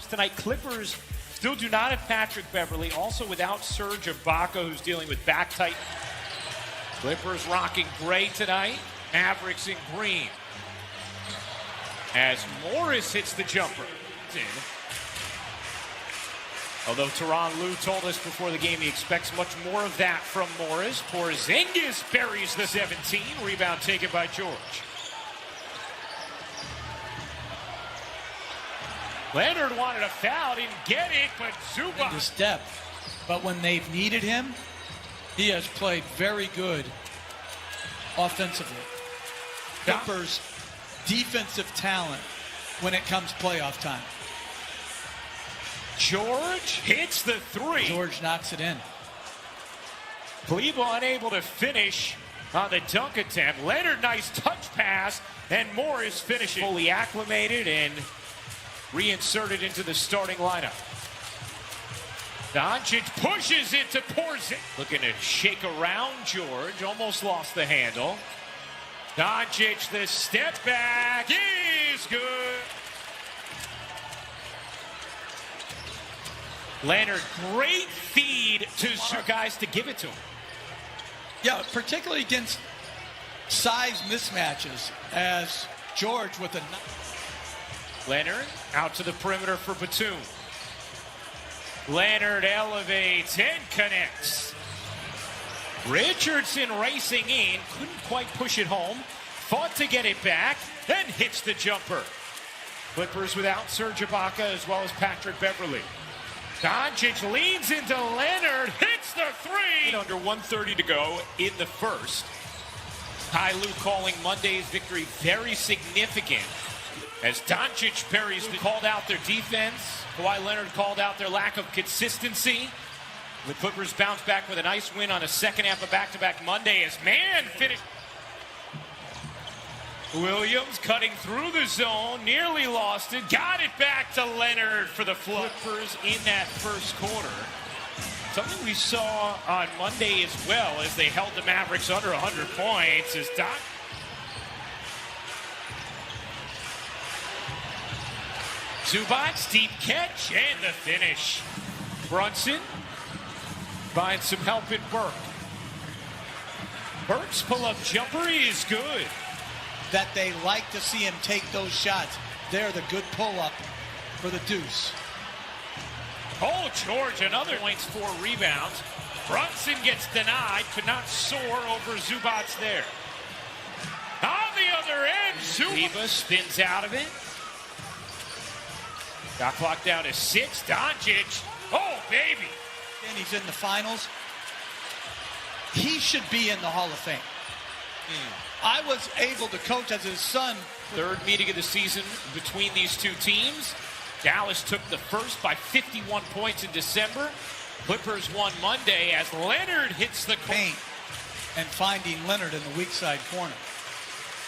tonight. Clippers still do not have Patrick Beverley, also without Serge Ibaka, who's dealing with back tight. Clippers rocking gray tonight, Mavericks in green. As Morris hits the jumper. Although Tyronn Lue told us before the game he expects much more of that from Morris. Porzingis buries the 17. Rebound taken by George. Leonard wanted a foul, didn't get it, but Zubac. His depth. But when they've needed him, he has played very good offensively. Clippers defensive talent when it comes playoff time. George hits the three. George knocks it in. Cleveland unable to finish on the dunk attempt. Leonard, nice touch pass, and Morris finishes. Fully acclimated and reinserted into the starting lineup. Doncic pushes it to Porzingis. Looking to shake around George. Almost lost the handle. Doncic, the step back is good. Leonard, great feed to guys to give it to him. Yeah, particularly against size mismatches, as George with a... Leonard out to the perimeter for Batum. Leonard elevates and connects. Richardson racing in, couldn't quite push it home, fought to get it back, then hits the jumper. Clippers without Serge Ibaka as well as Patrick Beverley. Doncic leans into Leonard, hits the three. Under 1:30 to go in the first. Ty Lue calling Monday's victory very significant as Doncic buries called out their defense. Kawhi Leonard called out their lack of consistency. The Clippers bounce back with a nice win on a second half of back-to-back Monday as man finished. Williams cutting through the zone, nearly lost it, got it back to Leonard for the Clippers in that first quarter. Something we saw on Monday as well as they held the Mavericks under 100 points as Zubac's deep catch and the finish. Brunson finds some help in Burke. Burke's pull-up jumper is good. That they like to see him take those shots. They're the good pull-up for the deuce. Oh, George, another points, 4 rebounds. Brunson gets denied, could not soar over Zubac there. On the other end, Zubac spins out of it. Got clock down to 6. Doncic, oh, baby. And he's in the finals. He should be in the Hall of Fame. I was able to coach as his son. Third meeting of the season between these two teams. Dallas took the first by 51 points in December. Clippers won Monday as Leonard hits the paint and finding Leonard in the weak side corner.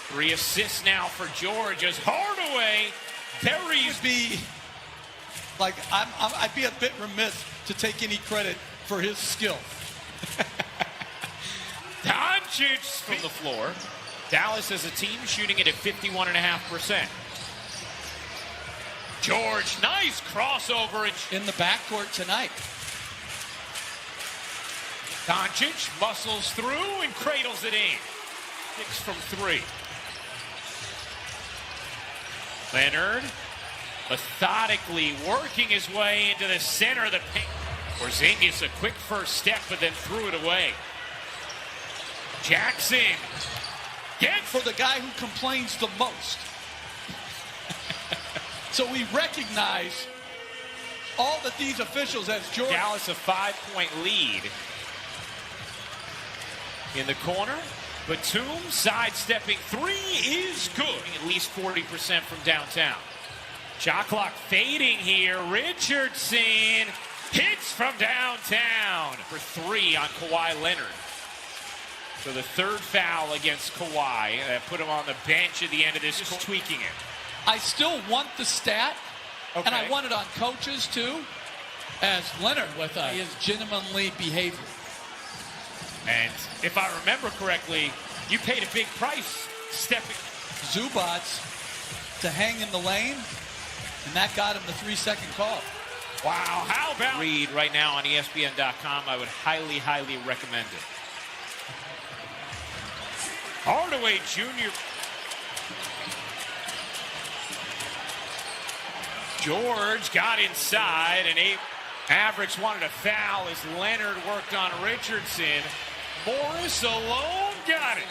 3 assists now for George as Hardaway buries. I'd be a bit remiss to take any credit for his skill. Doncic from the floor. Dallas as a team shooting it at 51.5%. George, nice crossover. In the backcourt tonight. Doncic muscles through and cradles it in. 6 from 3. Leonard methodically working his way into the center of the paint. Porzingis a quick first step, but then threw it away. Jackson gets for the guy who complains the most. So we recognize all that these officials as George. Dallas a 5-point lead. In the corner, Batum sidestepping 3 is good. At least 40% from downtown. Shot clock fading here. Richardson hits from downtown for 3 on Kawhi Leonard. So the third foul against Kawhi. Put him on the bench at the end of this. Just tweaking it. I still want the stat, okay. And I want it on coaches too, as Leonard with his gentlemanly behavior. And if I remember correctly, you paid a big price stepping. Zubac to hang in the lane And that got him the 3-second call. Wow, how about read right now on ESPN.com? I would highly, highly recommend it. Hardaway Jr. George got inside, and Mavericks wanted a foul as Leonard worked on Richardson. Morris alone got it.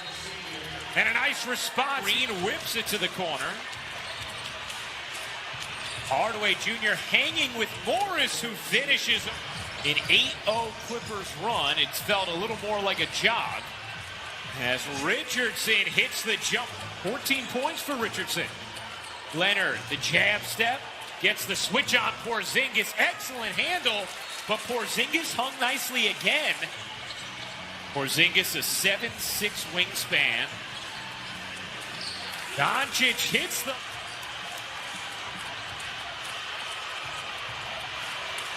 And a nice response. Green whips it to the corner. Hardaway Jr. hanging with Morris, who finishes an 8-0 Clippers run. It's felt a little more like a jog as Richardson hits the jump. 14 points for Richardson. Leonard, the jab step, gets the switch on Porzingis. Excellent handle, but Porzingis hung nicely again. Porzingis, a 7'6" wingspan. Doncic hits the...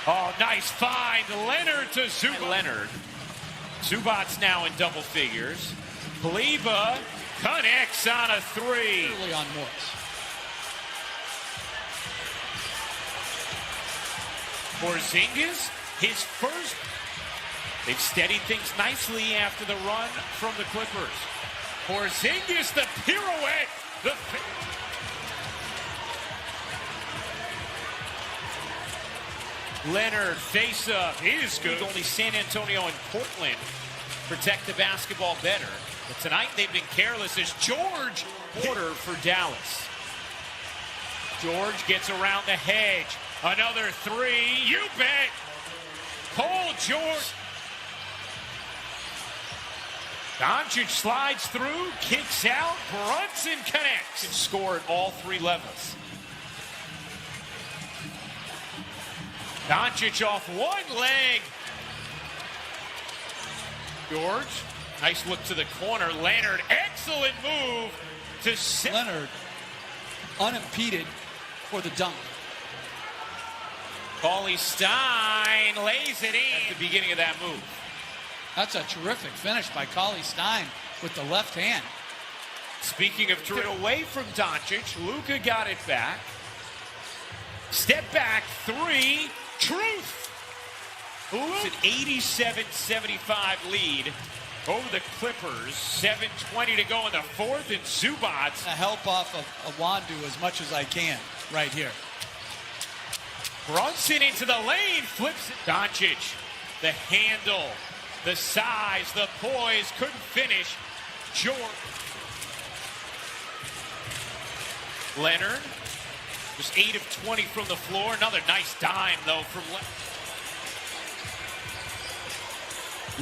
Oh, nice find. Leonard to Zubac. Leonard. Zubac's now in double figures. Kleber connects on a three. Early on Morris. Porzingis, his first. They've steadied things nicely after the run from the Clippers. Porzingis, the pirouette. The Leonard face-up is good. Only San Antonio and Portland protect the basketball better. But tonight they've been careless as George Porter for Dallas. George gets around the hedge. Another three. You bet. Paul George. Doncic slides through, kicks out. Brunson connects and score at all three levels. Doncic off one leg. George, nice look to the corner. Leonard, excellent move to set. Leonard, unimpeded for the dunk. Cauley Stein lays it in at the beginning of that move. That's a terrific finish by Cauley Stein with the left hand. Speaking of terrific, away from Doncic, Luka got it back. Step back, three. Truth. It's an 87-75 lead over the Clippers. 7:20 to go in the fourth, and Zubac. A help off of Awandu as much as I can right here. Brunson into the lane, flips it. Doncic, the handle, the size, the poise, couldn't finish. George. Leonard. Was 8 of 20 from the floor. Another nice dime, though, from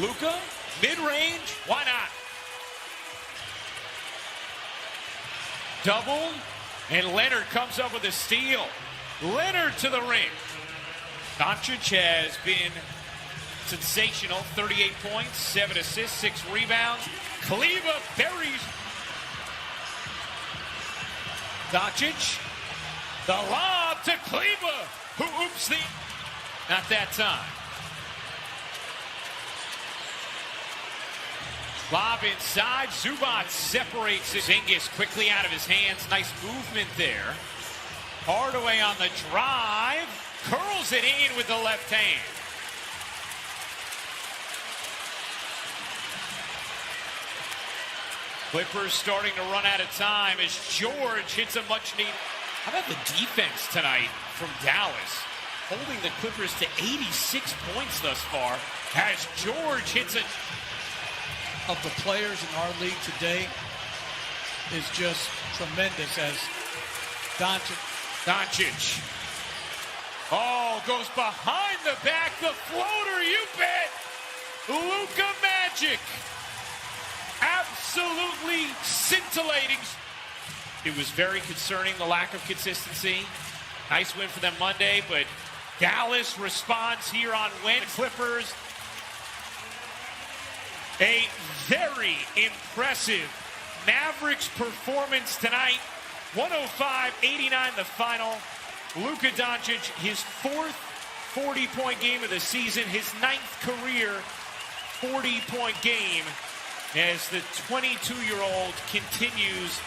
Luka. Mid-range. Why not? Double. And Leonard comes up with a steal. Leonard to the ring. Doncic has been sensational. 38 points, 7 assists, 6 rebounds. Kleber buries. Doncic. The lob to Kleber, who oops the... Not that time. Lob inside. Zubac separates Porzingis quickly out of his hands. Nice movement there. Hardaway on the drive. Curls it in with the left hand. Clippers starting to run out of time as George hits a much-needed... How about the defense tonight from Dallas? Holding the Clippers to 86 points thus far as George hits it. Of the players in our league today is just tremendous as Doncic. Oh, goes behind the back. The floater, you bet. Luka Magic. Absolutely scintillating. It was very concerning, the lack of consistency. Nice win for them Monday, but Dallas responds here on Wednesday. Clippers, a very impressive Mavericks performance tonight. 105-89 the final. Luka Doncic, his fourth 40-point game of the season, his 9th career 40-point game as the 22-year-old continues